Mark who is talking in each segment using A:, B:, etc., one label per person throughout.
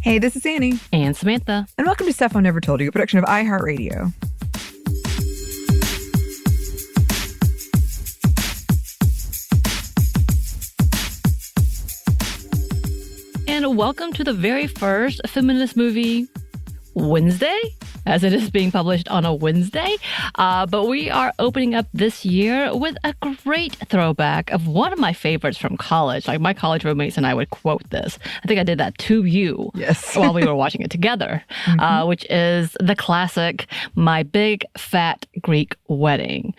A: Hey, this is Anney.
B: And Samantha.
A: And welcome to Stuff I Never Told You, a production of iHeartRadio.
B: And welcome to the very first feminist movie Wednesday, as it is being published on a Wednesday. But we are opening up this year with a great throwback of one of my favorites from college. Like, my college roommates and I would quote this. I think I did that to you while we were watching it together, which is the classic, My Big Fat Greek Wedding.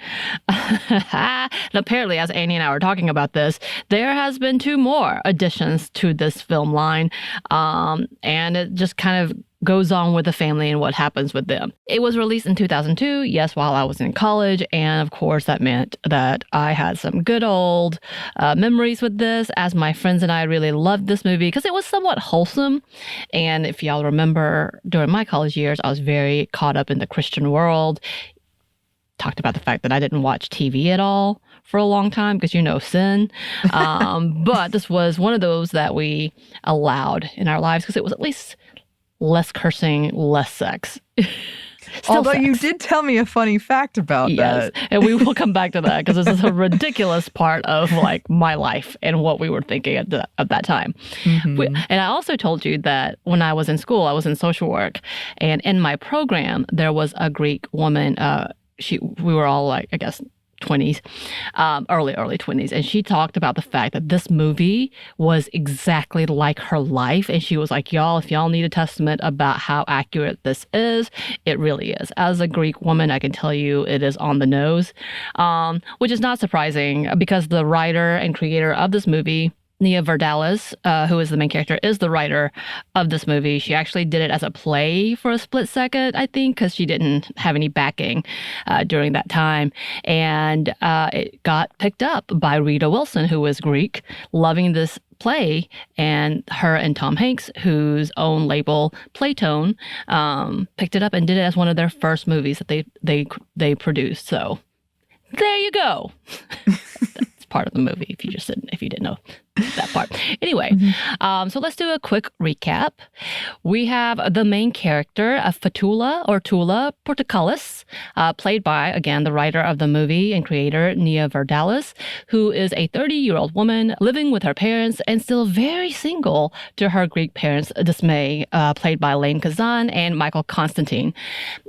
B: And apparently, as Anney and I were talking about this, there has been 2 more additions to this film line. And it just kind of goes on with the family and what happens with them. It was released in 2002, yes, while I was in college. And of course, that meant that I had some good old memories with this, as my friends and I really loved this movie because it was somewhat wholesome. And if y'all remember, during my college years, I was very caught up in the Christian world. Talked about the fact that I didn't watch TV at all for a long time because, sin. But this was one of those that we allowed in our lives because it was at least less cursing, less sex.
A: Although sex. You did tell me a funny fact about that.
B: Yes, and we will come back to that because this is a ridiculous part of my life and what we were thinking at that time. And I also told you that when I was in school, I was in social work, and in my program there was a Greek woman. We were all 20s, early 20s. And she talked about the fact that this movie was exactly like her life. And she was like, y'all, if y'all need a testament about how accurate this is, it really is. As a Greek woman, I can tell you it is on the nose, which is not surprising because the writer and creator of this movie, Nia Vardalos, who is the main character, is the writer of this movie. She actually did it as a play for a split second, I think, because she didn't have any backing during that time. And it got picked up by Rita Wilson, who is Greek, loving this play, and her and Tom Hanks, whose own label, Playtone, picked it up and did it as one of their first movies that they produced. So there you go. Part of the movie if you didn't know that part. Anyway, so let's do a quick recap. We have the main character, Tula Portokalis, played by, again, the writer of the movie and creator, Nia Vardalos, who is a 30-year-old woman living with her parents and still very single to her Greek parents' dismay, played by Lane Kazan and Michael Constantine.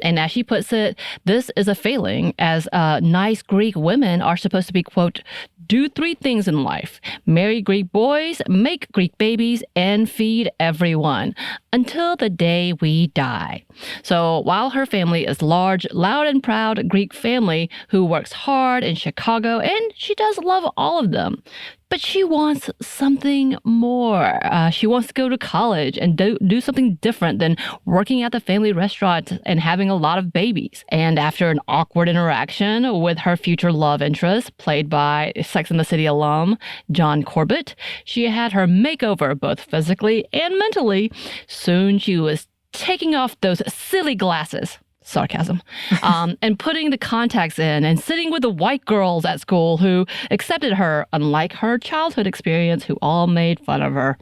B: And as she puts it, this is a failing, as nice Greek women are supposed to be, quote, do 3 things in life: marry Greek boys, make Greek babies, and feed everyone until the day we die. So while her family is large, loud and proud Greek family who works hard in Chicago, and she does love all of them, but she wants something more. She wants to go to college and do something different than working at the family restaurant and having a lot of babies. And after an awkward interaction with her future love interest, played by Sex and the City alum John Corbett, she had her makeover both physically and mentally. Soon she was taking off those silly glasses. Sarcasm, and putting the contacts in and sitting with the white girls at school who accepted her, unlike her childhood experience, who all made fun of her.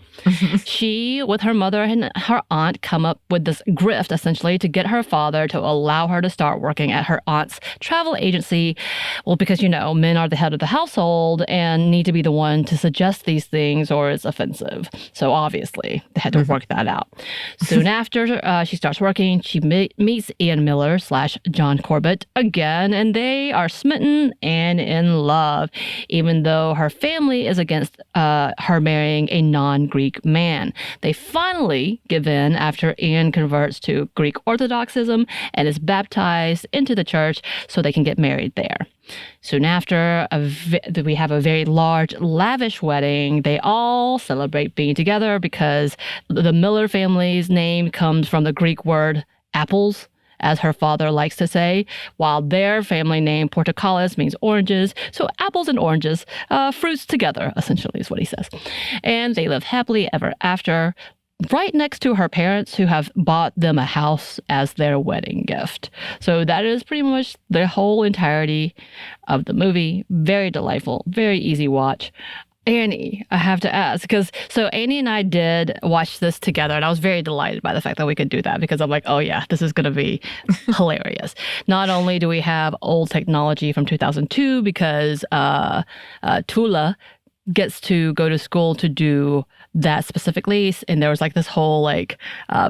B: She, with her mother and her aunt, come up with this grift, essentially, to get her father to allow her to start working at her aunt's travel agency. Well, because, men are the head of the household and need to be the one to suggest these things or it's offensive. So obviously, they had to work that out. Soon after she starts working, she meets Ian Miller / John Corbett again, and they are smitten and in love, even though her family is against her marrying a non-Greek man. They finally give in after Ian converts to Greek Orthodoxism and is baptized into the church so they can get married there. Soon after, we have a very large, lavish wedding. They all celebrate being together because the Miller family's name comes from the Greek word apples, as her father likes to say, while their family name, Portokalis, means oranges. So apples and oranges, fruits together, essentially, is what he says. And they live happily ever after, right next to her parents, who have bought them a house as their wedding gift. So that is pretty much the whole entirety of the movie. Very delightful, very easy watch. Anney, I have to ask, because so Anney and I did watch this together, and I was very delighted by the fact that we could do that, because I'm like, oh yeah, this is going to be hilarious. Not only do we have old technology from 2002, because Tula gets to go to school to do that specifically, and there was like this whole like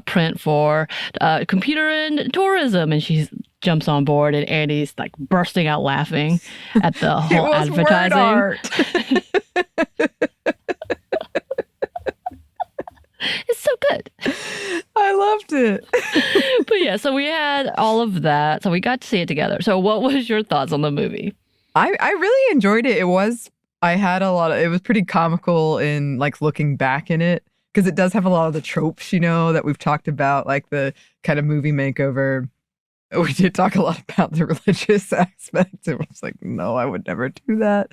B: print for computer and tourism, and she jumps on board, and Annie's like bursting out laughing at the whole advertising.
A: Word art.
B: It's so good.
A: I loved it.
B: But yeah, so we had all of that, so we got to see it together. So what was your thoughts on the movie?
A: I really enjoyed it. It was pretty comical in like looking back in it, because it does have a lot of the tropes, that we've talked about, like the kind of movie makeover. We did talk a lot about the religious aspect. It was like, no, I would never do that.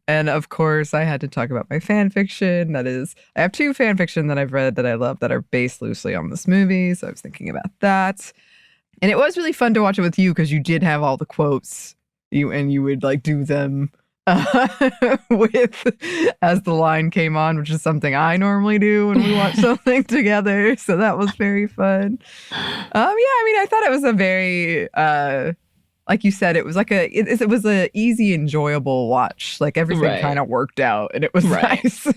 A: And of course, I had to talk about my fan fiction. That is, I have 2 fan fiction that I've read that I love that are based loosely on this movie. So I was thinking about that. And it was really fun to watch it with you, because you did have all the quotes, you would like do them with as the line came on, which is something I normally do when we watch something together. So that was very fun. I thought it was a very like you said, it was like it was a easy, enjoyable watch. Like everything kind of worked out, and it was nice.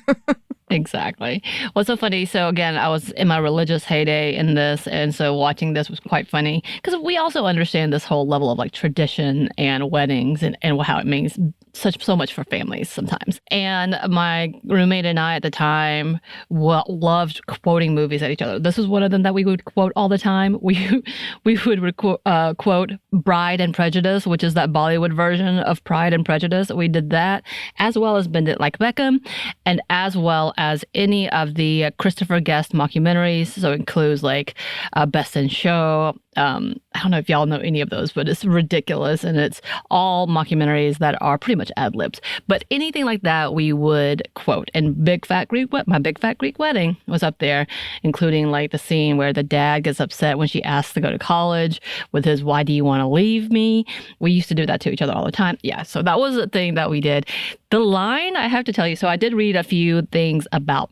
B: Exactly. What's so funny? So again, I was in my religious heyday in this, and so watching this was quite funny, because we also understand this whole level of like tradition and weddings and how it means so much for families sometimes. And my roommate and I at the time loved quoting movies at each other. This was one of them that we would quote all the time. We would quote Bride and Prejudice, which is that Bollywood version of Pride and Prejudice. We did that, as well as Bend It Like Beckham, and as well as any of the Christopher Guest mockumentaries. So it includes like Best in Show. I don't know if y'all know any of those, but it's ridiculous. And it's all mockumentaries that are pretty much ad libs. But anything like that, we would quote. And My Big Fat Greek Wedding was up there, including like the scene where the dad gets upset when she asks to go to college with his, "Why do you want to leave me?" We used to do that to each other all the time. Yeah, so that was a thing that we did. The line, I have to tell you, so I did read a few things about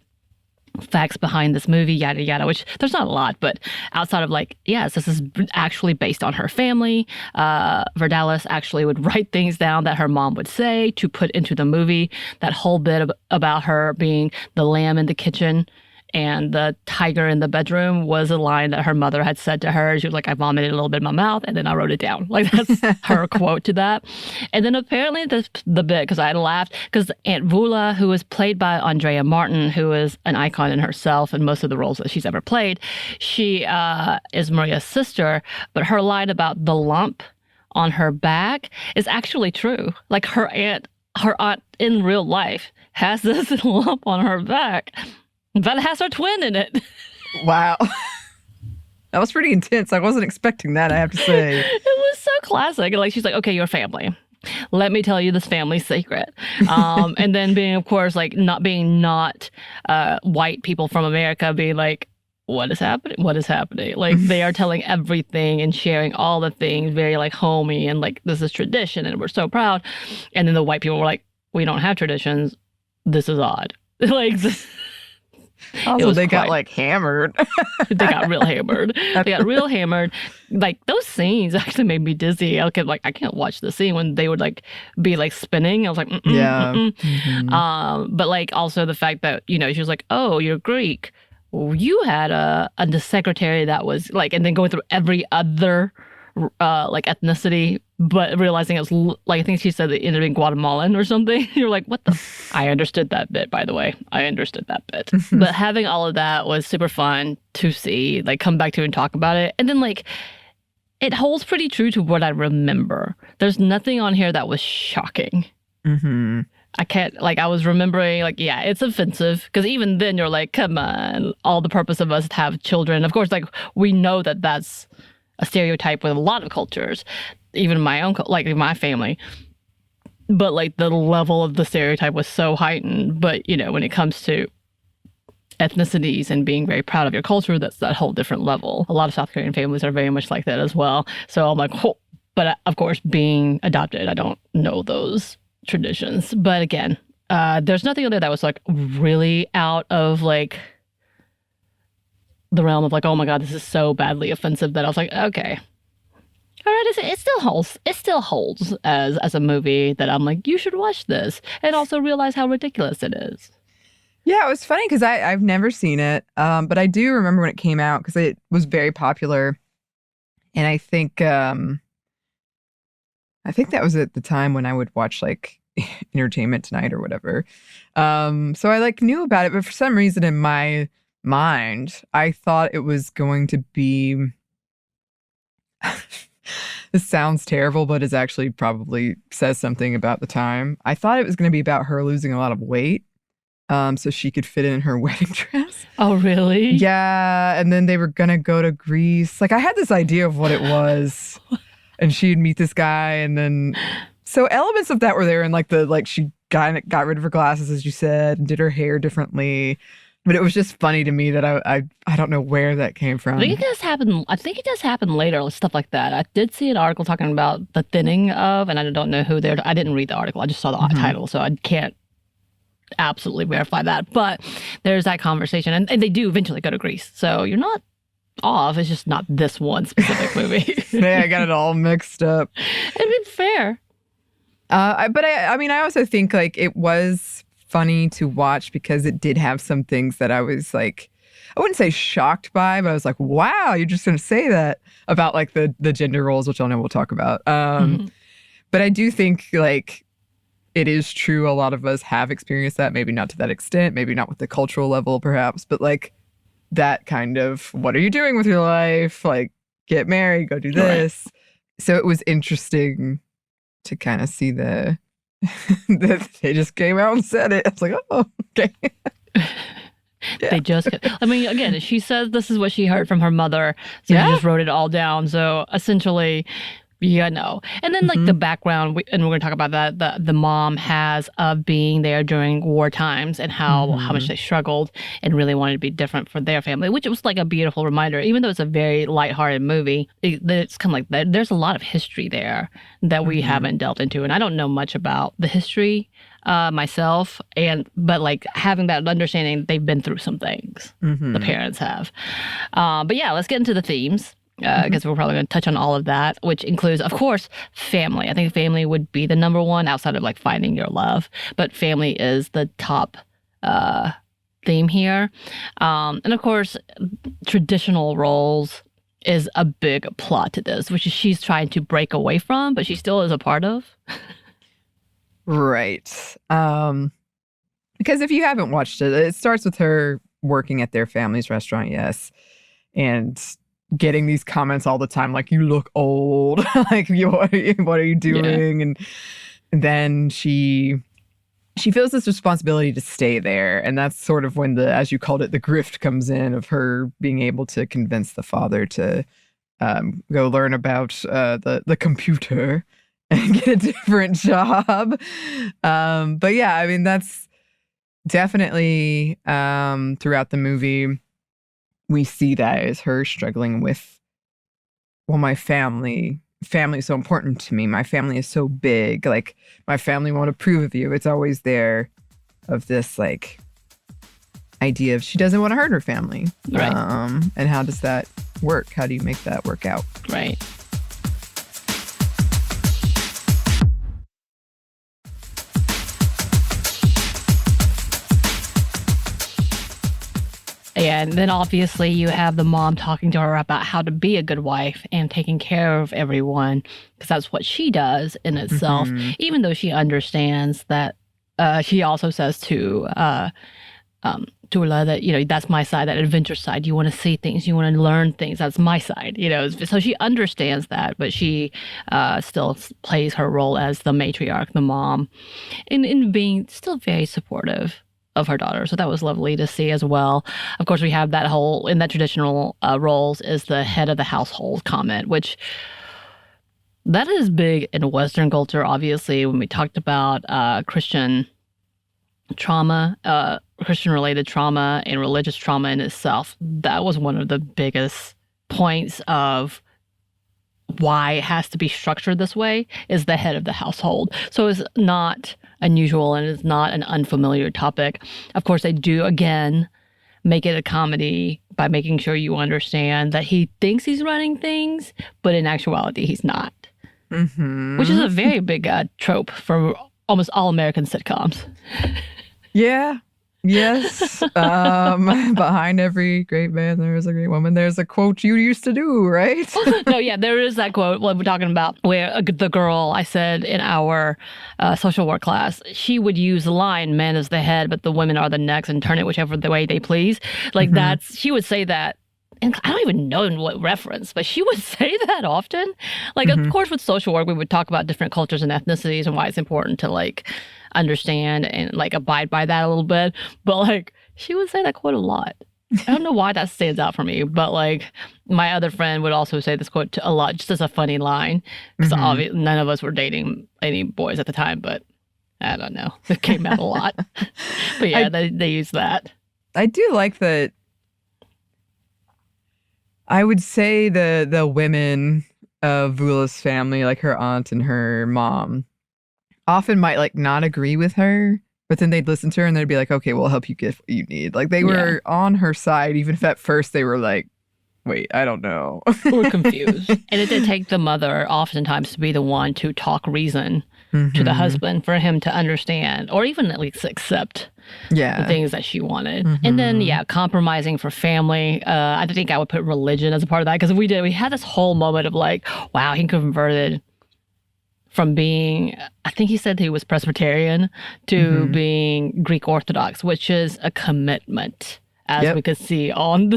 B: facts behind this movie, yada yada, which there's not a lot, but outside of like, yes, this is actually based on her family. Verdalis actually would write things down that her mom would say to put into the movie. That whole bit about her being the lamb in the kitchen and the tiger in the bedroom was a line that her mother had said to her. She was like, "I vomited a little bit in my mouth, and then I wrote it down." Like, that's her quote to that. And then apparently the bit, because I laughed, because Aunt Vula, who is played by Andrea Martin, who is an icon in herself in most of the roles that she's ever played, she is Maria's sister, but her line about the lump on her back is actually true. Like, her aunt in real life has this lump on her back that has her twin in it.
A: Wow. That was pretty intense. I wasn't expecting that, I have to say.
B: It was so classic. Like, she's like, "Okay, you're family. Let me tell you this family secret." And then being, of course, like not white people from America being like, "What is happening? What is happening?" Like, they are telling everything and sharing all the things very like homey and like, this is tradition and we're so proud. And then the white people were like, "We don't have traditions. This is odd." Like,
A: also, they got like hammered.
B: They got real hammered. They got real hammered. Like, those scenes actually made me dizzy. I can't watch the scene when they would like be like spinning. I was like, yeah. Mm-hmm. But like also the fact that, she was like, "Oh, you're Greek. Well, you had a secretary that was like," and then going through every other like ethnicity, but realizing it was like, I think she said it ended up being Guatemalan or something. You're like, what the? I understood that bit, by the way. I understood that bit. But having all of that was super fun to see, like, come back to and talk about it. And then like, it holds pretty true to what I remember. There's nothing on here that was shocking. Mm-hmm. I was remembering, like, yeah, it's offensive. Because even then you're like, come on, all the purpose of us to have children. Of course, like, we know that that's a stereotype with a lot of cultures, even my own, like my family. But like, the level of the stereotype was so heightened. But, when it comes to ethnicities and being very proud of your culture, that's that whole different level. A lot of South Korean families are very much like that as well. So I'm like, oh. But of course, being adopted, I don't know those traditions. But again, There's nothing in there that was like really out of like the realm of like, oh my God, this is so badly offensive that I was like, okay. All right, it still holds. It still holds as a movie that I'm like, you should watch this, and also realize how ridiculous it is.
A: Yeah, it was funny because I've never seen it, but I do remember when it came out because it was very popular, and I think that was at the time when I would watch like Entertainment Tonight or whatever. So I like knew about it, but for some reason in my mind, I thought it was going to be. This sounds terrible, but it actually probably says something about the time. I thought it was going to be about her losing a lot of weight, so she could fit in her wedding dress.
B: Oh, really?
A: Yeah, and then they were going to go to Greece. Like I had this idea of what it was, and she'd meet this guy, and then so elements of that were there, and like she got rid of her glasses, as you said, and did her hair differently. But it was just funny to me that I don't know where that came from.
B: I think it does happen later, stuff like that. I did see an article talking about the thinning of, and I don't know who I didn't read the article. I just saw the title, so I can't absolutely verify that. But there's that conversation, and they do eventually go to Greece. So you're not off. It's just not this one specific movie.
A: Yeah, I got it all mixed up.
B: I mean, fair.
A: I mean, I also think like it was funny to watch because it did have some things that I was like, I wouldn't say shocked by, but I was like, wow, you're just going to say that about like the gender roles, which I know we'll talk about. But I do think like it is true. A lot of us have experienced that, maybe not to that extent, maybe not with the cultural level perhaps, but like that kind of, what are you doing with your life? Like get married, go do this. Right. So it was interesting to kind of see that they just came out and said it. I was like, oh, okay.
B: Yeah. They just, I mean, again, she says this is what she heard from her mother. So she just wrote it all down. So essentially, no. And then like the background, and we're going to talk about that, the mom has of being there during war times and how much they struggled and really wanted to be different for their family, which was like a beautiful reminder. Even though it's a very lighthearted movie, it's kind of like there's a lot of history there that we haven't delved into. And I don't know much about the history myself, but like having that understanding, they've been through some things, the parents have. But yeah, let's get into the themes. Because we're probably going to touch on all of that, which includes, of course, family. I think family would be the number one outside of like finding your love, but family is the top theme here. And of course, traditional roles is a big plot to this, which is she's trying to break away from, but she still is a part of.
A: Right. Because if you haven't watched it, it starts with her working at their family's restaurant, yes, and getting these comments all the time, like, you look old, like, what are you doing? Yeah. And then she feels this responsibility to stay there. And that's sort of when as you called it, the grift comes in of her being able to convince the father to go learn about the computer and get a different job. But yeah, I mean, that's definitely throughout the movie, we see that as her struggling with, well, my family is so important to me. My family is so big. Like, my family won't approve of you. It's always there of this, like, idea of she doesn't want to hurt her family.
B: Right.
A: And how does that work? How do you make that work out?
B: Right. And then obviously you have the mom talking to her about how to be a good wife and taking care of everyone, because that's what she does in itself, even though she understands that she also says to Tula that, you know, that's my side, that adventure side. You want to see things, you want to learn things. That's my side, you know. So she understands that, but she still plays her role as the matriarch, the mom, in being still very supportive of her daughter. So that was lovely to see as well. Of course, we have that whole, in that traditional roles, is the head of the household comment, which that is big in Western culture, obviously, when we talked about Christian trauma, Christian-related trauma and religious trauma in itself. That was one of the biggest points of why it has to be structured this way, is the head of the household. So it's not unusual and it's not an unfamiliar topic. Of course, they do, again, make it a comedy by making sure you understand that he thinks he's running things, but in actuality, he's not. Which is a very big trope for almost all American sitcoms.
A: Yeah. Yes. Behind every great man, there is a great woman. There's a quote you used to do, right?
B: No, yeah, there is that quote what we're talking about where the girl, I said in our social work class, she would use the line, man is the head, but the women are the necks and turn it whichever the way they please. Like she would say that. And I don't even know in what reference, but she would say that often. Like, of course, with social work, we would talk about different cultures and ethnicities and why it's important to, like, understand and, like, abide by that a little bit. But, like, she would say that quote a lot. I don't know why that stands out for me, but, like, my other friend would also say this quote a lot, just as a funny line. Because obviously none of us were dating any boys at the time, but I don't know. It came out a lot. But, yeah, they use that.
A: I do like that. I would say the women of Vula's family, like her aunt and her mom, often might like not agree with her, but then they'd listen to her and they'd be like, okay, we'll help you get what you need. Like they were on her side, even if at first they were like, wait, I don't know.
B: We're confused. And it did take the mother oftentimes to be the one to talk reason to the husband for him to understand or even at least accept the things that she wanted. And then, compromising for family. I think I would put religion as a part of that because we had this whole moment of like, wow, he converted from being, I think he said he was Presbyterian to being Greek Orthodox, which is a commitment, as we could see on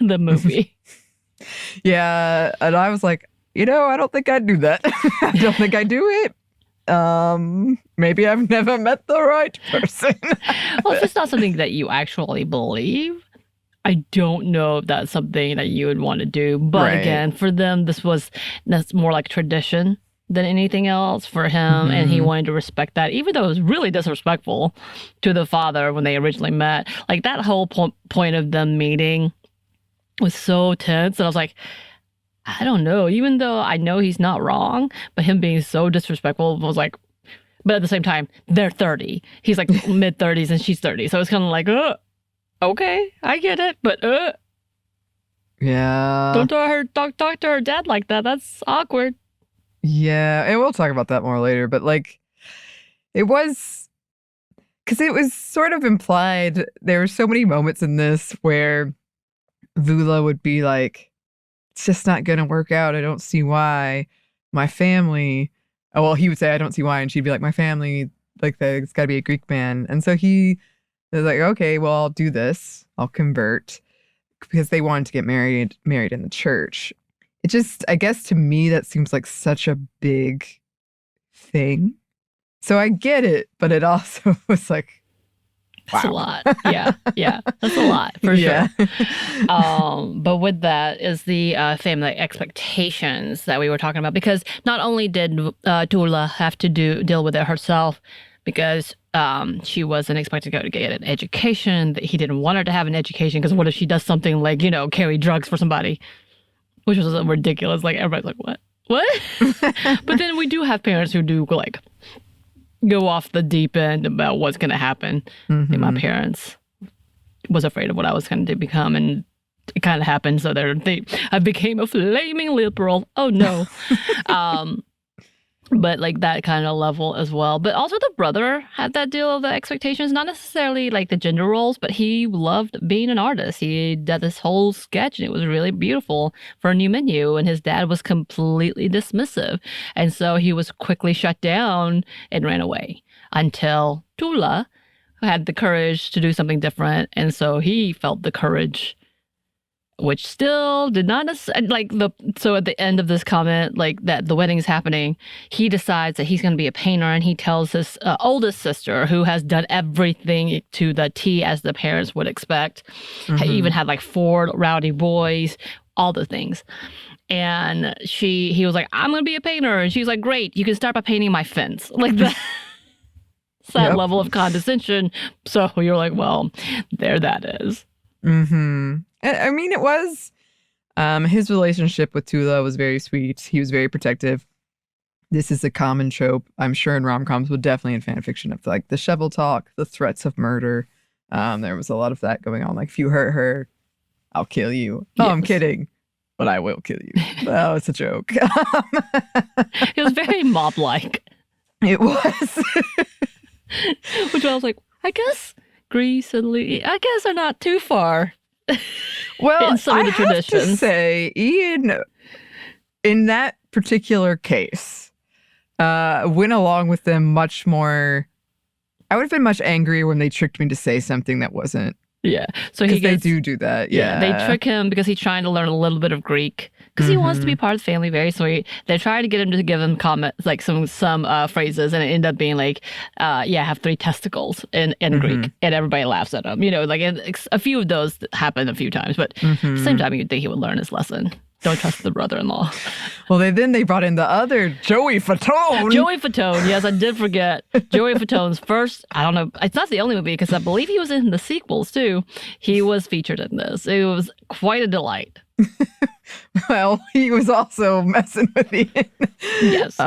B: the movie.
A: Yeah. And I was like, I don't think I'd do that. I don't think I'd do it. Maybe I've never met the right person.
B: Well, if it's not something that you actually believe, I don't know if that's something that you would want to do. But again, for them, that's more like tradition than anything else for him. And he wanted to respect that, even though it was really disrespectful to the father when they originally met. Like that whole point of them meeting was so tense. And I was like, I don't know, even though I know he's not wrong, but him being so disrespectful was like, but at the same time, they're 30. He's like mid-30s and she's 30. So it's kind of like, okay, I get it, but
A: yeah.
B: Don't talk to her dad like that. That's awkward.
A: Yeah, and we'll talk about that more later, but like, it was, because it was sort of implied, there were so many moments in this where Vula would be like, it's just not going to work out. I don't see why. My family, he would say, I don't see why. And she'd be like, my family, like, it's got to be a Greek man. And so he was like, okay, well, I'll do this. I'll convert because they wanted to get married in the church. It just, I guess to me, that seems like such a big thing. So I get it, but it also was like,
B: that's a lot. Yeah. That's a lot, for sure. But with that is the family expectations that we were talking about. Because not only did Tula have to deal with it herself, because she wasn't expected to go to get an education. He didn't want her to have an education, because what if she does something like, carry drugs for somebody? Which was ridiculous. Like, everybody's like, what? But then we do have parents who do, like, go off the deep end about what's going to happen. And my parents was afraid of what I was going to become, and it kind of happened. So I became a flaming liberal. Oh no. But like that kind of level as well. But also the brother had that deal of the expectations, not necessarily like the gender roles, but he loved being an artist. He did this whole sketch and it was really beautiful for a new menu. And his dad was completely dismissive. And so he was quickly shut down and ran away until Tula had the courage to do something different. And so he felt the courage, which still did not necessarily, so at the end of this comment, like that the wedding is happening, he decides that he's going to be a painter, and he tells his oldest sister, who has done everything to the T as the parents would expect, even had like 4 rowdy boys, all the things. And he was like, I'm going to be a painter. And she's like, great, you can start by painting my fence. Like that. That level of condescension. So you're like, well, there that is.
A: I mean, it was, his relationship with Tula was very sweet. He was very protective. this is a common trope, I'm sure, in rom-coms, but definitely in fan fiction, of like the shovel talk, the threats of murder. There was a lot of that going on. Like, if you hurt her, I'll kill you. Oh, I'm kidding, but I will kill you. Oh, it's a joke.
B: It was very mob-like.
A: It was.
B: Which I was like, I guess Grease and Lee, I guess are not too far.
A: Well,
B: in some of the traditions.
A: I have to say, Ian, in that particular case, went along with them much more. I would have been much angrier when they tricked me to say something that wasn't.
B: Yeah. So
A: they do that. Yeah.
B: They trick him because he's trying to learn a little bit of Greek because he wants to be part of the family. Very sweet. They try to get him to give him comments, like some phrases, and it ended up being like, I have 3 testicles in Greek, and everybody laughs at him. You know, like a few of those happen a few times, but at the same time, you'd think he would learn his lesson. Don't trust the brother-in-law.
A: Well, they brought in the other Joey Fatone.
B: Joey Fatone, yes, I did forget. Joey Fatone's first, I don't know, it's not the only movie because I believe he was in the sequels too. He was featured in this. It was quite a delight.
A: Well, he was also messing with Ian.
B: Yes.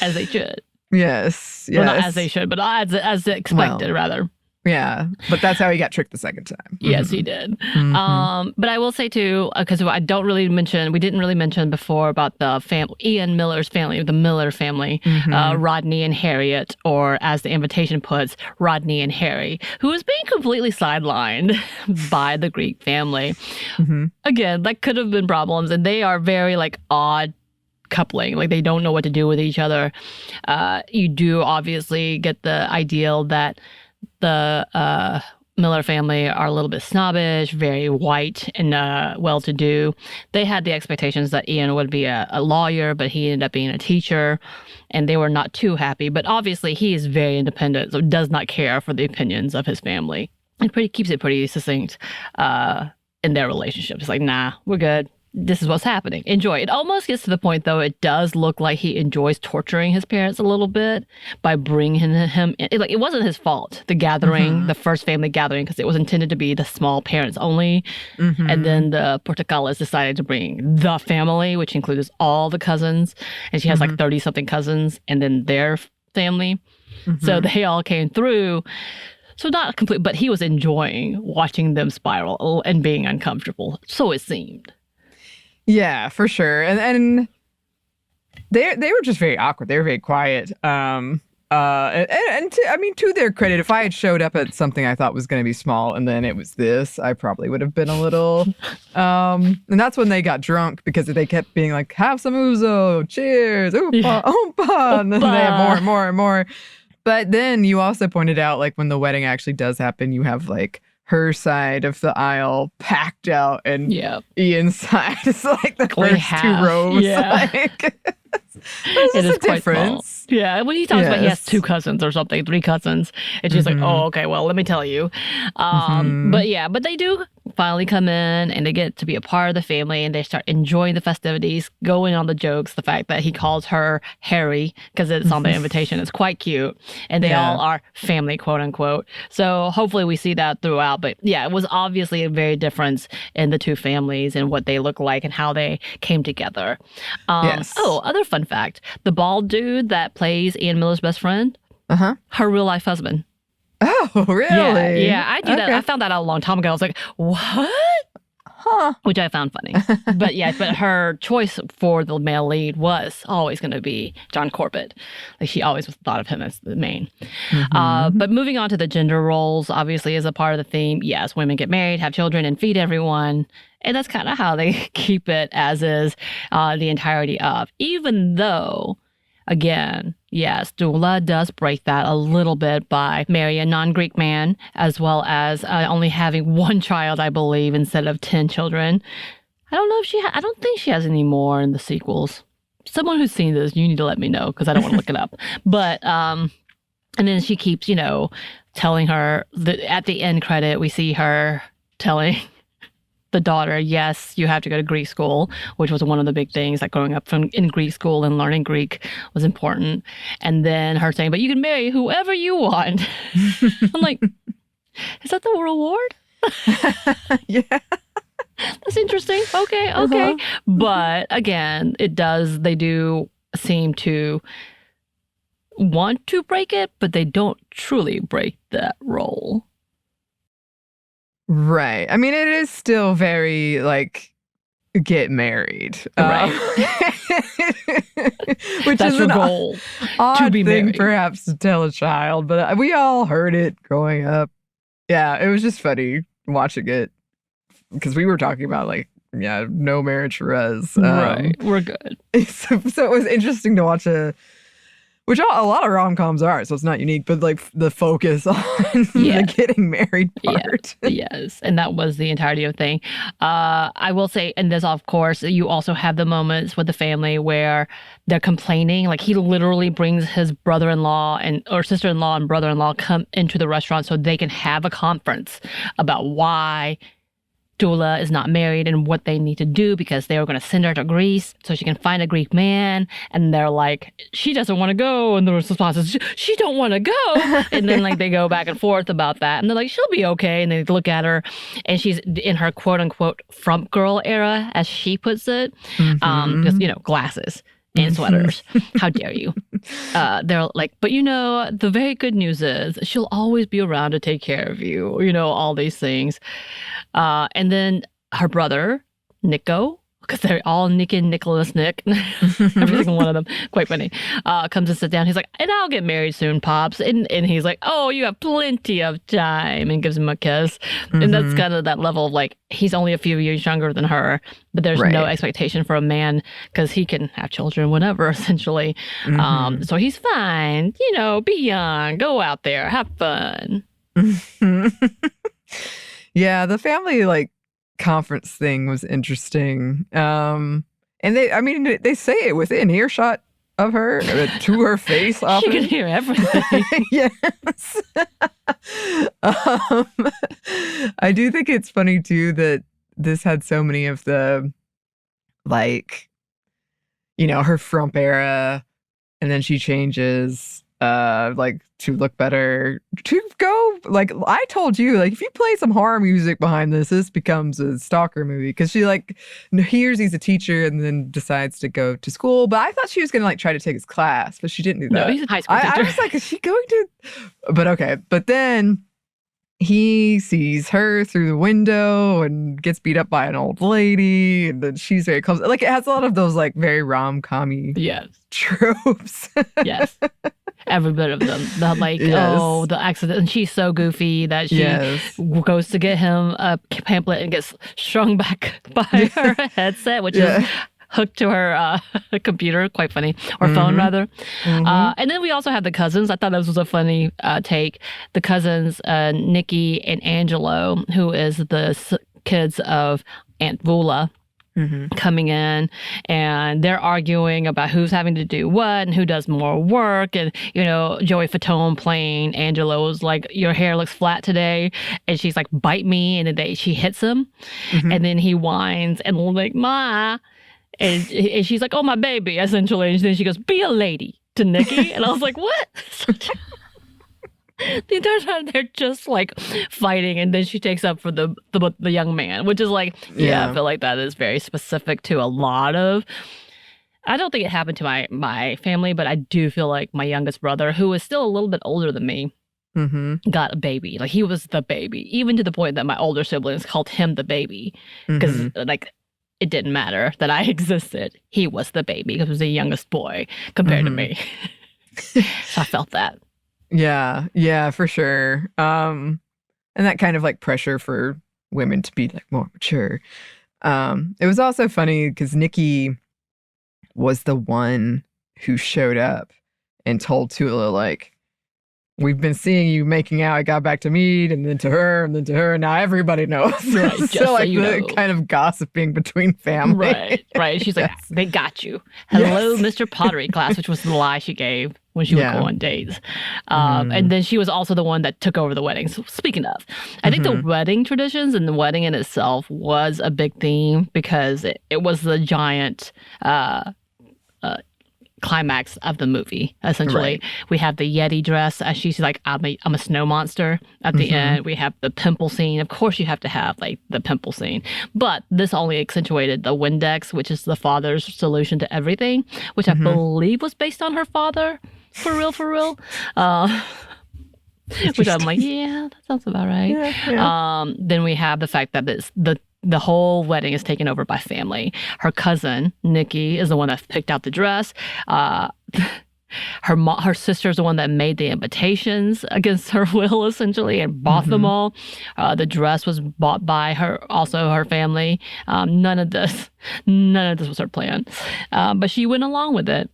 B: As they should.
A: Yes.
B: Well, not as they should, but as expected, rather.
A: Yeah, but that's how he got tricked the second time.
B: Yes, he did. But I will say too, because we didn't really mention before about the Ian Miller's family, the Miller family, Rodney and Harriet, or as the invitation puts, Rodney and Harry, who is being completely sidelined by the Greek family. Again, that could have been problems, and they are very like odd coupling, like they don't know what to do with each other. You do obviously get the ideal that the Miller family are a little bit snobbish, very white and well-to-do. They had the expectations that Ian would be a lawyer, but he ended up being a teacher, and they were not too happy. But obviously, he is very independent, so does not care for the opinions of his family. And keeps it pretty succinct in their relationship. It's like, nah, we're good. This is what's happening. Enjoy. It almost gets to the point, though, it does look like he enjoys torturing his parents a little bit by bringing him in. It wasn't his fault, the gathering, the first family gathering, because it was intended to be the small parents only. And then the Portacales decided to bring the family, which includes all the cousins. And she has like 30-something cousins, and then their family. So they all came through. So not complete, but he was enjoying watching them spiral and being uncomfortable. So it seemed.
A: Yeah, for sure. And they were just very awkward. They were very quiet. I mean, to their credit, if I had showed up at something I thought was going to be small and then it was this, I probably would have been a little. And that's when they got drunk because they kept being like, have some ouzo, cheers, oompa, oompa. And then they have more and more. But then you also pointed out, like, when the wedding actually does happen, you have like her side of the aisle packed out, and Ian's side is like the first 2 rows.
B: Yeah.
A: Like,
B: it is quite small. Yeah, when he talks about he has 2 cousins or something, 3 cousins, it's just like, oh, okay, well, let me tell you. But they do finally come in and they get to be a part of the family and they start enjoying the festivities, going on the jokes, the fact that he calls her Harry because it's on the invitation. It's quite cute. And they all are family, quote unquote. So hopefully we see that throughout. But yeah, it was obviously a very difference in the 2 families and what they look like and how they came together. Oh, other fun fact. The bald dude that plays Ian Miller's best friend, her real life husband.
A: Oh, really?
B: Yeah, I do that. I found that out a long time ago. I was like, what? Huh. Which I found funny. But her choice for the male lead was always going to be John Corbett. Like, she always thought of him as the main. But moving on to the gender roles, obviously, as a part of the theme, yes, women get married, have children, and feed everyone. And that's kind of how they keep it as is the entirety of. Even though, again, yes, Dula does break that a little bit by marrying a non-Greek man, as well as only having 1 child, I believe, instead of 10 children. I don't know if I don't think she has any more in the sequels. Someone who's seen this, you need to let me know because I don't want to look it up. But, and then she keeps, telling her, at the end credit, we see her telling the daughter, yes, you have to go to Greek school, which was one of the big things, like growing up in Greek school and learning Greek was important. And then her saying, but you can marry whoever you want. I'm like, is that the reward?
A: Yeah.
B: That's interesting. Okay. But again, they do seem to want to break it, but they don't truly break that role.
A: Right. I mean, it is still very like get married,
B: Right.
A: which
B: That's
A: is
B: your
A: an
B: goal,
A: odd
B: to be
A: thing
B: married.
A: perhaps to tell a child, but we all heard it growing up. Yeah, it was just funny watching it because we were talking about like, yeah, no marriage for us.
B: Right. We're good.
A: So it was interesting to watch which a lot of rom-coms are, so it's not unique, but like the focus on the getting married part.
B: Yes, and that was the entirety of the thing. I will say, and this, of course, you also have the moments with the family where they're complaining. Like he literally brings his brother-in-law or sister-in-law and brother-in-law come into the restaurant so they can have a conference about why Dula is not married and what they need to do, because they were going to send her to Greece so she can find a Greek man. And they're like, she doesn't want to go. And the response is, she don't want to go. And then like they go back and forth about that. And they're like, she'll be okay. And they look at her and she's in her quote unquote frump girl era, as she puts it. Because, glasses and sweaters. How dare you? They're like, but the very good news is she'll always be around to take care of you, all these things. And then her brother, Nico, because they're all Nick and Nicholas Nick, every single one of them, quite funny, comes to sit down. He's like, and I'll get married soon, Pops. And he's like, oh, you have plenty of time, and gives him a kiss. And that's kind of that level of like, he's only a few years younger than her, but there's no expectation for a man because he can have children whenever, essentially. So he's fine, be young, go out there, have fun.
A: Yeah, the family like conference thing was interesting. And they say it within earshot of her, to her face often.
B: She can hear everything.
A: Yes. I do think it's funny too that this had so many of the like, her frump era, and then she changes like to look better, to go like I told you, like if you play some horror music behind this becomes a stalker movie, because she like hears he's a teacher and then decides to go to school. But I thought she was gonna like try to take his class, but she didn't do that.
B: No, he's a high school teacher.
A: I was like, is she going to? But okay. But then he sees her through the window and gets beat up by an old lady, and then she's very close. Like it has a lot of those like very rom-com-y tropes.
B: Yes. Every bit of them. The accident. And she's so goofy that she goes to get him a pamphlet and gets strung back by her headset, which is hooked to her computer. Quite funny. Or phone, rather. And then we also have the cousins. I thought this was a funny take. The cousins, Nikki and Angelo, who is the kids of Aunt Vula, coming in, and they're arguing about who's having to do what and who does more work. And Joey Fatone playing Angelo's like, your hair looks flat today, and she's like, bite me, and then she hits him, and then he whines and like, ma, and she's like, oh, my baby, essentially. And then she goes, be a lady, to Nikki. And I was like, what? The entire time they're just like fighting, and then she takes up for the young man, which is like, I feel like that is very specific to a lot of. I don't think it happened to my family, but I do feel like my youngest brother, who is still a little bit older than me, got a baby. Like he was the baby, even to the point that my older siblings called him the baby, because like it didn't matter that I existed. He was the baby because he was the youngest boy compared to me. So I felt that.
A: Yeah, for sure. And that kind of like pressure for women to be like more mature. It was also funny because Nikki was the one who showed up and told Tula, like, we've been seeing you making out. I got back to me, and then to her, and then to her. And now everybody knows.
B: Right,
A: so like the kind of gossiping between family.
B: Right. She's like, they got you. Hello, Mr. Pottery Class, which was the lie she gave when she would go on dates. And then she was also the one that took over the wedding. So speaking of, I think the wedding traditions and the wedding in itself was a big theme, because it was the giant climax of the movie. Essentially,
A: Right.
B: we have the Yeti dress as she's like, I'm a snow monster. At the end, we have the pimple scene. Of course, you have to have like the pimple scene, but this only accentuated the Windex, which is the father's solution to everything, which I believe was based on her father. For real. Which I'm like, yeah, that sounds about right.
A: Yeah.
B: Then we have the fact that the whole wedding is taken over by family. Her cousin, Nikki, is the one that picked out the dress. Her sister's the one that made the invitations against her will, essentially, and bought them all. The dress was bought by her family. None of this was her plan. But she went along with it.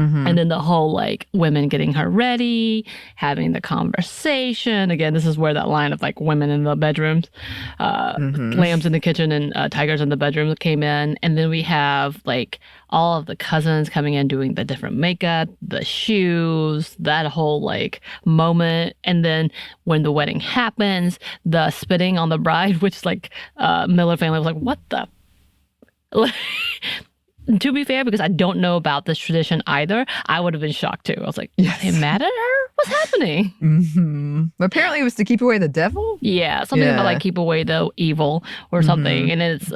B: And then the whole like women getting her ready, having the conversation. Again, this is where that line of like women in the bedrooms, lambs in the kitchen and tigers in the bedroom came in. And then we have like all of the cousins coming in doing the different makeup, the shoes, that whole like moment. And then when the wedding happens, the spitting on the bride, which is like Miller family was like, what the? To be fair, because I don't know about this tradition either, I would have been shocked too. I was like, yes. Are they mad at her? What's happening?
A: Apparently it was to keep away the devil?
B: Yeah, something about like keep away the evil or something. And it's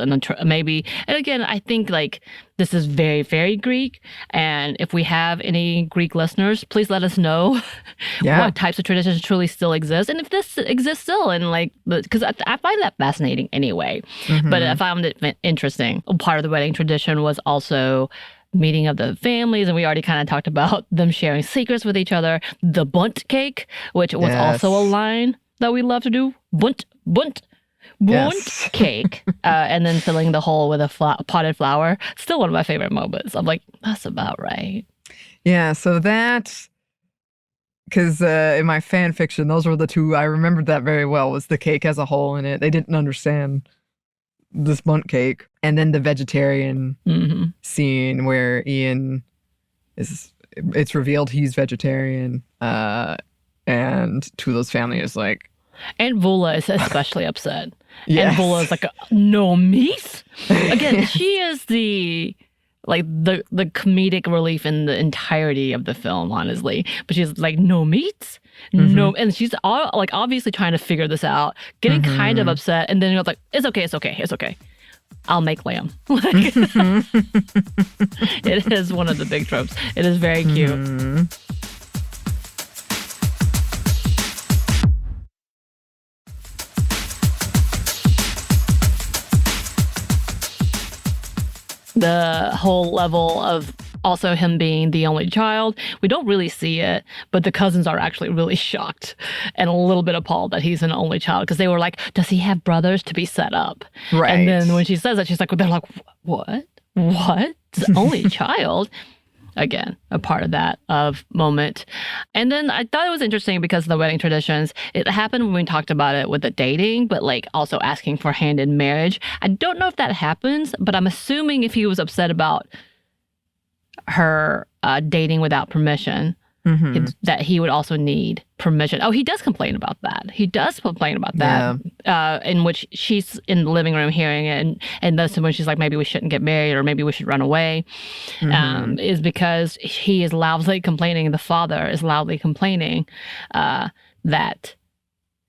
B: maybe, and again, I think like this is very, very Greek. And if we have any Greek listeners, please let us know what types of traditions truly still exist. And if this exists still, and like, because I find that fascinating anyway. But I found it interesting. Part of the wedding tradition was also meeting of the families, and we already kind of talked about them sharing secrets with each other. The bunt cake, which was also a line that we love to do. Bunt cake. And then filling the hole with a potted flower. Still one of my favorite moments. I'm like, that's about right.
A: Yeah, so that, because in my fan fiction, those were the two, I remembered that very well, was the cake has a hole in it. They didn't understand this bunt cake. And then the vegetarian scene where Ian it's revealed he's vegetarian. And Tula's family is like.
B: And Vula is especially upset. Yes. And Vula is like, no meat? Again, she is the comedic relief in the entirety of the film, honestly. But she's like, no meat? No. And she's obviously trying to figure this out, getting kind of upset. And then you're like, it's okay. I'll make lamb. It is one of the big tropes. It is very cute. The whole level of also him being the only child, we don't really see it, but the cousins are actually really shocked and a little bit appalled that he's an only child, because they were like, does he have brothers to be set up? Right. And then when she says that, she's like, they're like, what? It's the only child? Again, a part of that moment. And then I thought it was interesting because of the wedding traditions. It happened when we talked about it with the dating, but like also asking for hand in marriage. I don't know if that happens, but I'm assuming if he was upset about her dating without permission, that he would also need permission. Oh, he does complain about that. In which she's in the living room hearing it, and that's when she's like, maybe we shouldn't get married, or maybe we should run away, is because he is loudly complaining, the father is loudly complaining that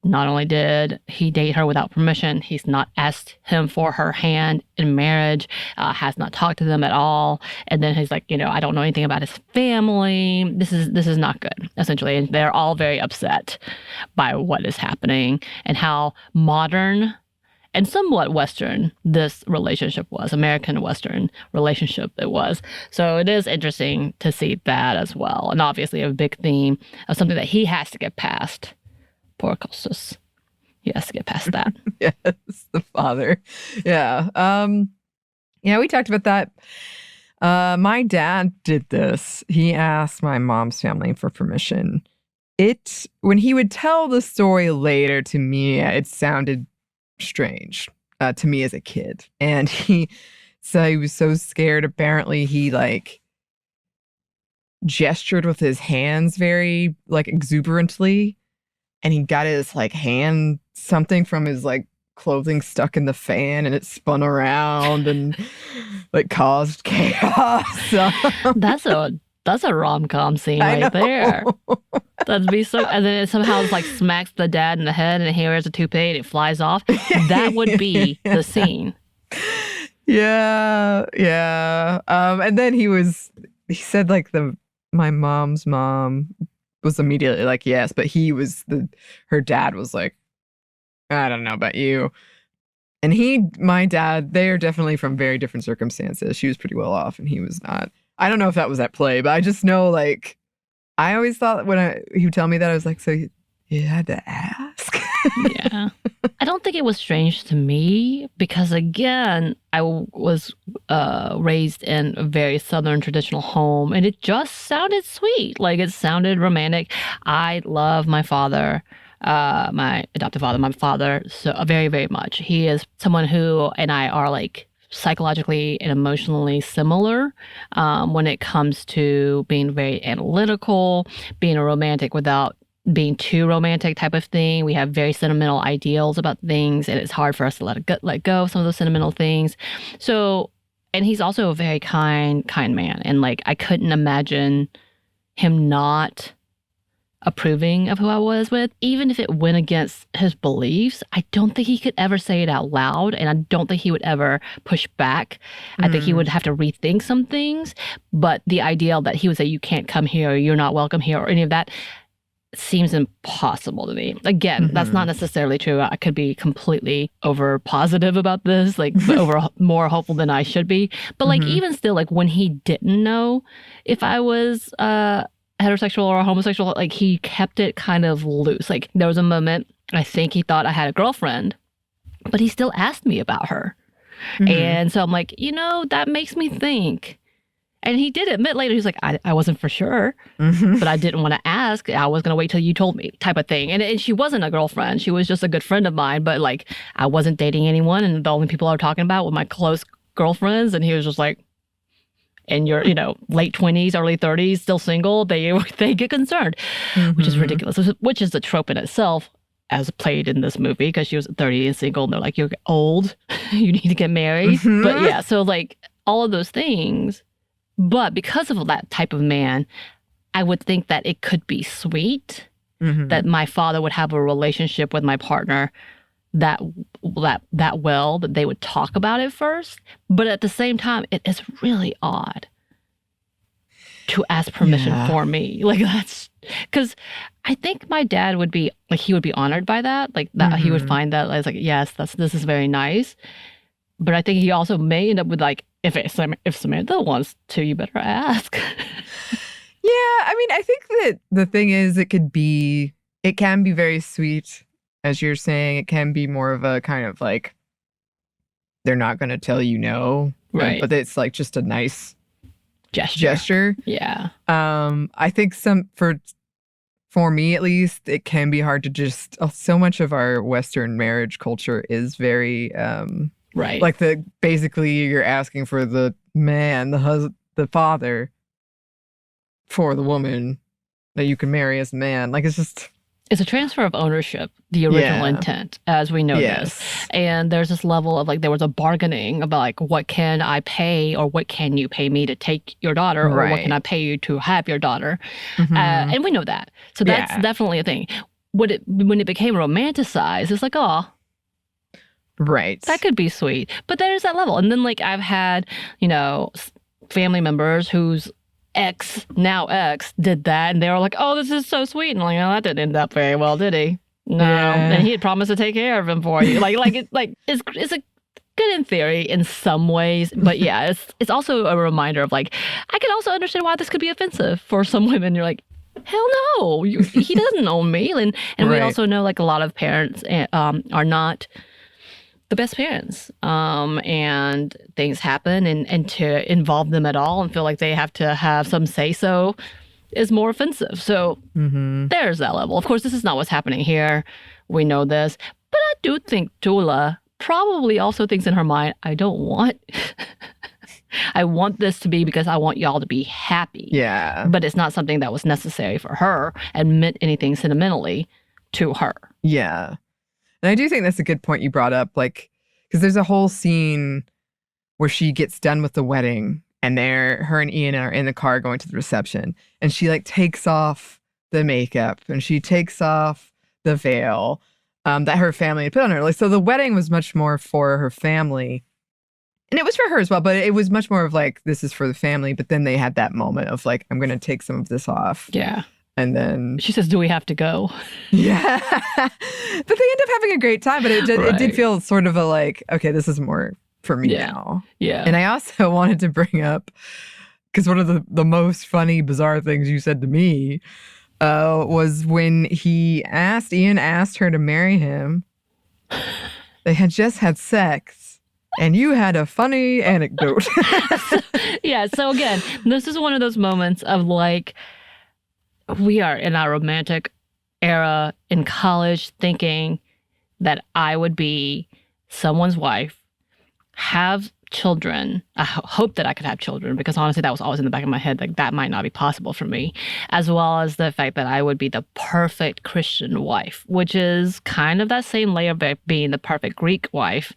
B: not only did he date her without permission, he's not asked him for her hand in marriage, has not talked to them at all. And then he's like, I don't know anything about his family. This is not good, essentially. And they're all very upset by what is happening and how modern and somewhat Western this relationship was, American Western relationship it was. So it is interesting to see that as well. And obviously a big theme of something that he has to get past. Poor Costas. He has to get past that.
A: Yes, the father. Yeah. We talked about that. My dad did this. He asked my mom's family for permission. When he would tell the story later to me, it sounded strange to me as a kid. And he said he was so scared. Apparently, he gestured with his hands very exuberantly. And he got his hand something from his clothing stuck in the fan, and it spun around and caused chaos.
B: That's a that's a rom-com scene
A: I
B: right
A: know.
B: there. That'd be so. And then it somehow like smacks the dad in the head, and here is a toupee, and it flies off. That would be the scene.
A: Yeah, yeah. And then he said like my mom's mom was immediately like yes, but her dad was like, I don't know about you. And my dad, they are definitely from very different circumstances. She was pretty well off, and he was not. I don't know if that was at play, but I just know like I always thought when he would tell me that, I was like, so you had to ask.
B: Yeah. I don't think it was strange to me because, again, I was raised in a very Southern traditional home, and it just sounded sweet. Like, it sounded romantic. I love my father, my adoptive father, my father, so very, very much. He is someone who and I are like psychologically and emotionally similar when it comes to being very analytical, being a romantic without being too romantic type of thing. We have very sentimental ideals about things, and it's hard for us to let go of some of those sentimental things. So, and he's also a very kind man. And like, I couldn't imagine him not approving of who I was with, even if it went against his beliefs. I don't think he could ever say it out loud, and I don't think he would ever push back. I think he would have to rethink some things, but the ideal that he would say, you can't come here, or you're not welcome here, or any of that, seems impossible to me. Again, that's not necessarily true. I could be completely over positive about this, like over more hopeful than I should be. But like even still, like when he didn't know if I was heterosexual or homosexual, like he kept it kind of loose. Like there was a moment, I think he thought I had a girlfriend, but he still asked me about her. And so I'm like, that makes me think. And he did admit later, he's like, I wasn't for sure, but I didn't want to ask. I was going to wait till you told me type of thing. And she wasn't a girlfriend. She was just a good friend of mine, but like I wasn't dating anyone. And the only people I was talking about were my close girlfriends. And he was just like, and you're, late 20s, early 30s, still single, they get concerned, which is ridiculous, which is the trope in itself as played in this movie, because she was 30 and single. And they're like, you're old, you need to get married. But yeah, so like all of those things. But because of that type of man, I would think that it could be sweet, that my father would have a relationship with my partner that well, that they would talk about it first. But at the same time, it is really odd to ask permission for me. Like that's because I think my dad would be like, he would be honored by that. Like that he would find that as like, yes, this is very nice. But I think he also may end up with like, if Samantha wants to, you better ask.
A: Yeah, I mean, I think that the thing is, it can be very sweet, as you're saying. It can be more of a kind of like, they're not going to tell you no,
B: right?
A: But it's like just a nice gesture.
B: Yeah.
A: I think for me at least, it can be hard to just. So much of our Western marriage culture is very.
B: Right.
A: Like basically you're asking for the man, the father for the woman that you can marry as a man. Like it's
B: a transfer of ownership, the original intent, as we know this. And there's this level of like, there was a bargaining about like, what can I pay, or what can you pay me to take your daughter, or what can I pay you to have your daughter? And we know that. So that's definitely a thing. When it became romanticized, it's like, oh,
A: right.
B: that could be sweet. But there's that level. And then like I've had, family members whose now ex did that, and they were like, oh, this is so sweet. And I'm like, oh, that didn't end up very well, did he? No. And he had promised to take care of him for you. It's a good in theory in some ways. But yeah, it's also a reminder of like, I can also understand why this could be offensive for some women. You're like, hell no, he doesn't own me. And we also know like a lot of parents are not the best parents, and things happen, and to involve them at all and feel like they have to have some say-so is more offensive. So there's that level. Of course, this is not what's happening here. We know this. But I do think Tula probably also thinks in her mind, I want this to be because I want y'all to be happy.
A: Yeah.
B: But it's not something that was necessary for her and meant anything sentimentally to her.
A: Yeah. And I do think that's a good point you brought up, like, because there's a whole scene where she gets done with the wedding and her and Ian are in the car going to the reception, and she like takes off the makeup and she takes off the veil that her family had put on her. Like, so the wedding was much more for her family, and it was for her as well, but it was much more of like, this is for the family. But then they had that moment of like, I'm going to take some of this off.
B: Yeah.
A: And then
B: she says, do we have to go?
A: Yeah. But they end up having a great time. But it did feel sort of a like, okay, this is more for me now.
B: Yeah.
A: And I also wanted to bring up, because one of the most funny, bizarre things you said to me was when Ian asked her to marry him. They had just had sex. And you had a funny anecdote.
B: So again, this is one of those moments of like, we are in our romantic era in college thinking that I would be someone's wife, have children. I hope that I could have children, because honestly, that was always in the back of my head, like that might not be possible for me, as well as the fact that I would be the perfect Christian wife, which is kind of that same layer of being the perfect Greek wife.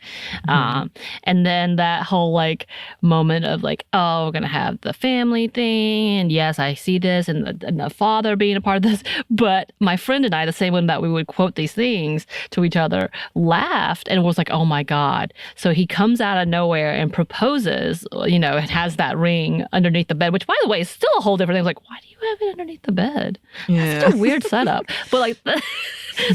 B: Mm-hmm. And then that whole like moment of like, oh, we're going to have the family thing. And yes, I see this and the father being a part of this. But my friend and I, the same one that we would quote these things to each other, laughed and was like, oh my God. So he comes out of nowhere and proposes, and has that ring underneath the bed, which, by the way, is still a whole different thing. Like, why do you have it underneath the bed? Yeah. That's such a weird setup. But like, that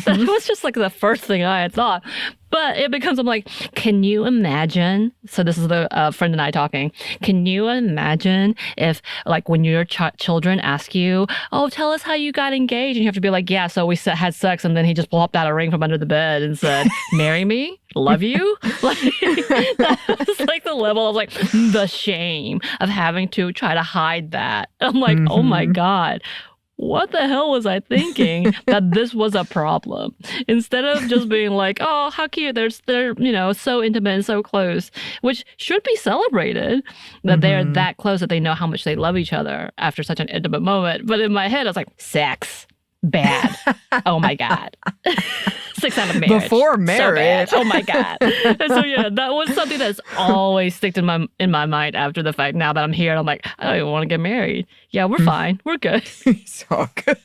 B: was just like the first thing I had thought. But it becomes, I'm like, can you imagine? So this is the friend and I talking. Can you imagine if, like, when your children ask you, oh, tell us how you got engaged, and you have to be like, yeah, so we had sex, and then he just popped out a ring from under the bed and said, marry me, love you. Like, that was like the level of like the shame of having to try to hide that. I'm like, oh my God. What the hell was I thinking that this was a problem? Instead of just being like, oh, how cute, they're so intimate and so close, which should be celebrated, that they're that close, that they know how much they love each other after such an intimate moment. But in my head, I was like, sex, bad. Oh my God. 6 out of marriage.
A: Before marriage.
B: So bad. Oh my God. And so yeah, that was something that's always sticked in my mind after the fact. Now that I'm here, I'm like, I don't even want to get married. Yeah, we're fine. We're good.
A: So good.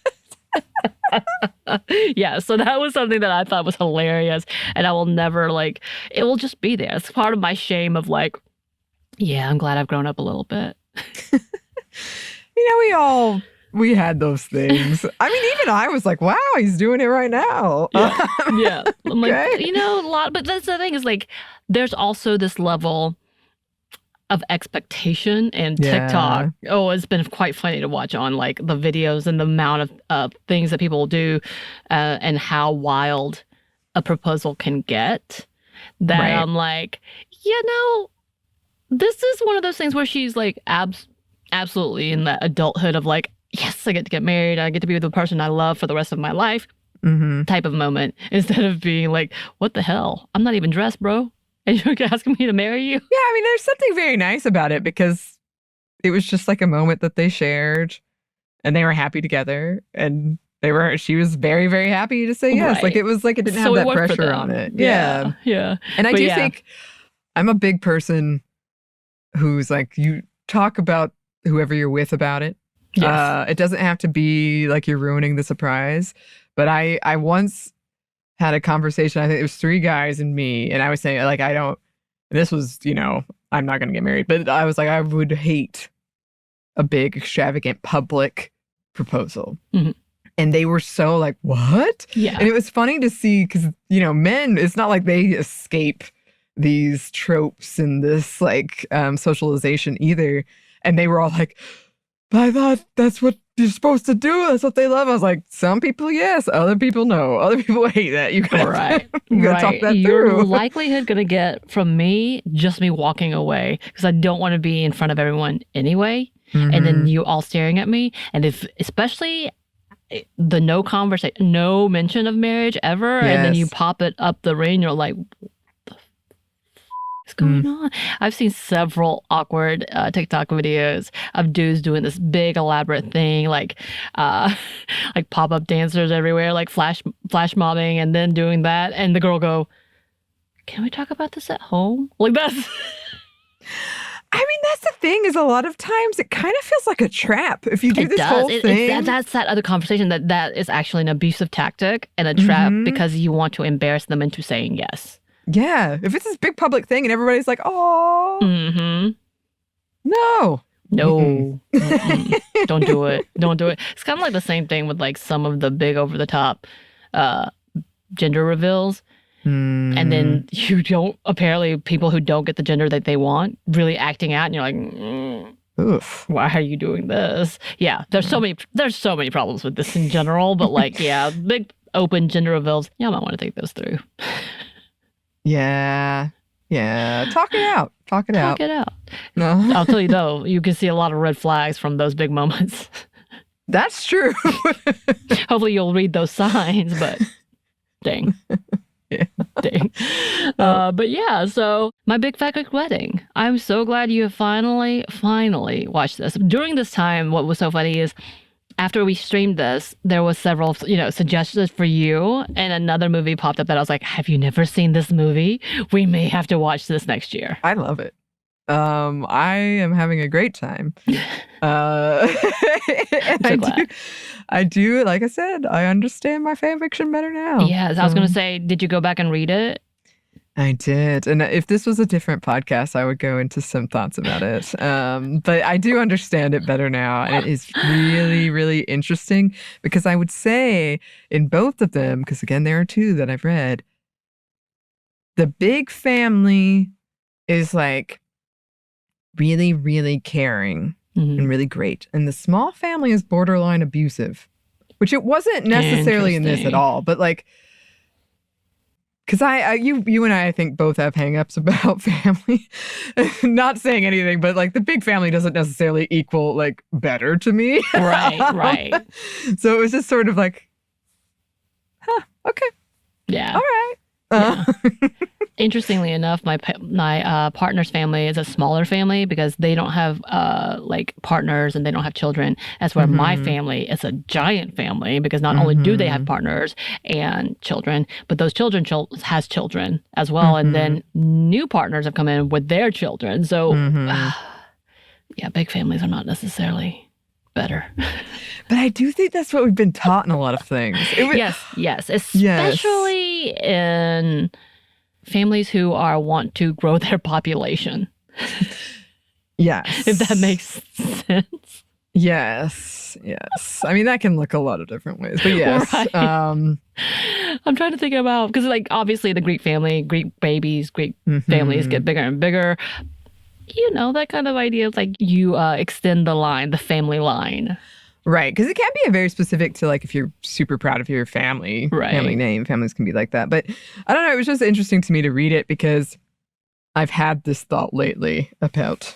B: Yeah, so that was something that I thought was hilarious. And I will never it will just be there. It's part of my shame of like, yeah, I'm glad I've grown up a little bit.
A: We had those things. I mean, even I was like, wow, he's doing it right now.
B: Yeah. I'm like,
A: okay.
B: A lot. But that's the thing is like, there's also this level of expectation, and TikTok. Oh, it's been quite funny to watch on like the videos and the amount of things that people do and how wild a proposal can get. That right. I'm like, this is one of those things where she's like absolutely in that adulthood of like, yes, I get to get married. I get to be with the person I love for the rest of my life type of moment, instead of being like, what the hell? I'm not even dressed, bro. And you're asking me to marry you?
A: Yeah, I mean, there's something very nice about it, because it was just like a moment that they shared, and they were happy together, and she was very, very happy to say yes. Right. Like, it was like it didn't have that pressure on it. Yeah. And I do think I'm a big person who's like, you talk about whoever you're with about it. Yes. It doesn't have to be like you're ruining the surprise. But I once had a conversation, I think it was 3 guys and me, and I was saying like, this was, I'm not going to get married, but I was like, I would hate a big, extravagant, public proposal. Mm-hmm. And they were so like, what? Yeah. And it was funny to see, because, men, it's not like they escape these tropes and this like socialization either. And they were all like, but I thought that's what you're supposed to do. That's what they love. I was like, some people, yes. Other people, no. Other people hate that. You gotta, you gotta talk that through.
B: Your likelihood going to get from me just me walking away, because I don't want to be in front of everyone anyway. Mm-hmm. And then you all staring at me. And especially the no mention of marriage ever. Yes. And then you pop it up the ring. You're like, what's going on? I've seen several awkward TikTok videos of dudes doing this big elaborate thing, like pop-up dancers everywhere, like flash mobbing, and then doing that, and the girl go, "Can we talk about this at home?" Like that's.
A: I mean, that's the thing is a lot of times it kind of feels like a trap if you do this whole thing.
B: That's that other conversation that is actually an abusive tactic and a trap because you want to embarrass them into saying yes.
A: Yeah. If it's this big public thing and everybody's like, oh, no.
B: No. Don't do it. Don't do it. It's kind of like the same thing with like some of the big over the top gender reveals. And then you don't, apparently people who don't get the gender that they want really acting out and you're like,
A: oof.
B: Why are you doing this? Yeah, there's so many problems with this in general, but like, yeah, big open gender reveals, y'all might want to think those through.
A: Yeah. Talk it out. Talk it out. No.
B: I'll tell you though, you can see a lot of red flags from those big moments.
A: That's true.
B: Hopefully you'll read those signs, but dang.
A: Yeah.
B: Dang. But yeah, so My Big Fat Greek Wedding. I'm so glad you have finally watched this. During this time, what was so funny is after we streamed this, there was several, suggestions for you, and another movie popped up that I was like, have you never seen this movie? We may have to watch this next year.
A: I love it. I am having a great time. And I do, like I said, I understand my fan fiction better now.
B: Yes, I was going to say, did you go back and read it?
A: I did. And if this was a different podcast, I would go into some thoughts about it. But I do understand it better now. And it is really, really interesting because I would say in both of them, because again, there are two that I've read, the big family is like really, really caring and really great. And the small family is borderline abusive, which it wasn't necessarily in this at all. But like, because you and I think both have hangups about family. Not saying anything, but like the big family doesn't necessarily equal like better to me.
B: Right.
A: So it was just sort of like, okay.
B: Yeah.
A: All right.
B: Yeah. Interestingly enough, my partner's family is a smaller family because they don't have like partners and they don't have children. That's where my family is a giant family because not only do they have partners and children, but those children has children as well. And then new partners have come in with their children. So yeah, big families are not necessarily better.
A: But I do think that's what we've been taught in a lot of things.
B: Yes. Especially in families who want to grow their population.
A: Yes.
B: If that makes sense.
A: Yes. I mean, that can look a lot of different ways, but yes.
B: Right. I'm trying to think about, because like obviously the Greek family, Greek babies, Greek families get bigger and bigger. You know, that kind of idea of like you extend the line, the family line.
A: Right, because it can be a very specific to like if you're super proud of your family name. Families can be like that. But I don't know, it was just interesting to me to read it because I've had this thought lately about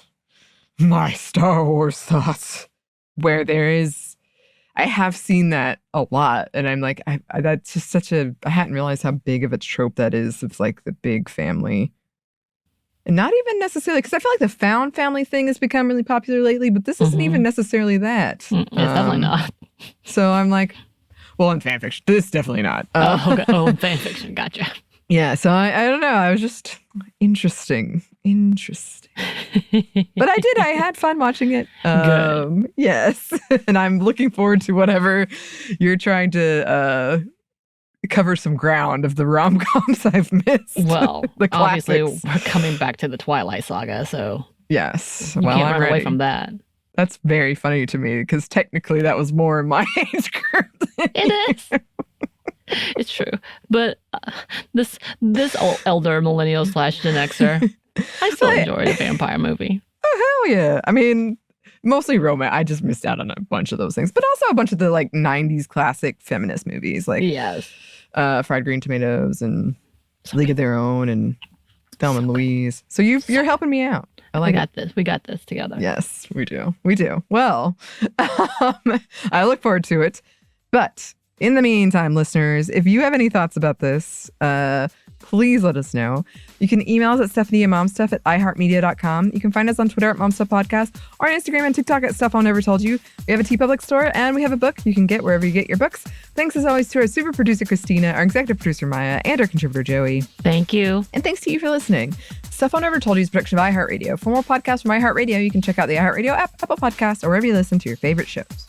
A: my Star Wars thoughts where I have seen that a lot. And I'm like, that's just I hadn't realized how big of a trope that is of like the big family. And not even necessarily, because I feel like the found family thing has become really popular lately, but this isn't even necessarily that.
B: It's definitely not.
A: So I'm like, well, in fan fiction, this is definitely not.
B: Okay. In fan fiction, gotcha.
A: Yeah, so I don't know. I was just interesting. But I had fun watching it.
B: Good.
A: Yes. And I'm looking forward to whatever you're trying to cover some ground of the rom-coms I've missed.
B: Well,
A: the
B: obviously
A: classics.
B: we're coming back to the Twilight Saga, so
A: yes,
B: you can't run away from that.
A: That's very funny to me because technically that was more in my age group.
B: It is. It's true, but this elder millennial / Gen Xer, I still enjoyed a vampire movie.
A: Oh hell yeah! I mean, mostly romance. I just missed out on a bunch of those things, but also a bunch of the like '90s classic feminist movies, like Fried Green Tomatoes and League of Their Own and Thelma and Louise. So you're helping me out.
B: We got this together.
A: Yes, we do. Well, I look forward to it. But in the meantime, listeners, if you have any thoughts about this, please let us know. You can email us at stephanie@momstuff@iheartmedia.com. You can find us on Twitter @momstuffpodcast or on Instagram and TikTok at Stuff I'll Never Told You. We have a TeePublic store and we have a book you can get wherever you get your books. Thanks as always to our super producer Christina, our executive producer Maya, and our contributor Joey.
B: Thank you.
A: And thanks to you for listening. Stuff I Never Told You is a production of iHeartRadio. For more podcasts from iHeartRadio, you can check out the iHeartRadio app, Apple Podcasts, or wherever you listen to your favorite shows.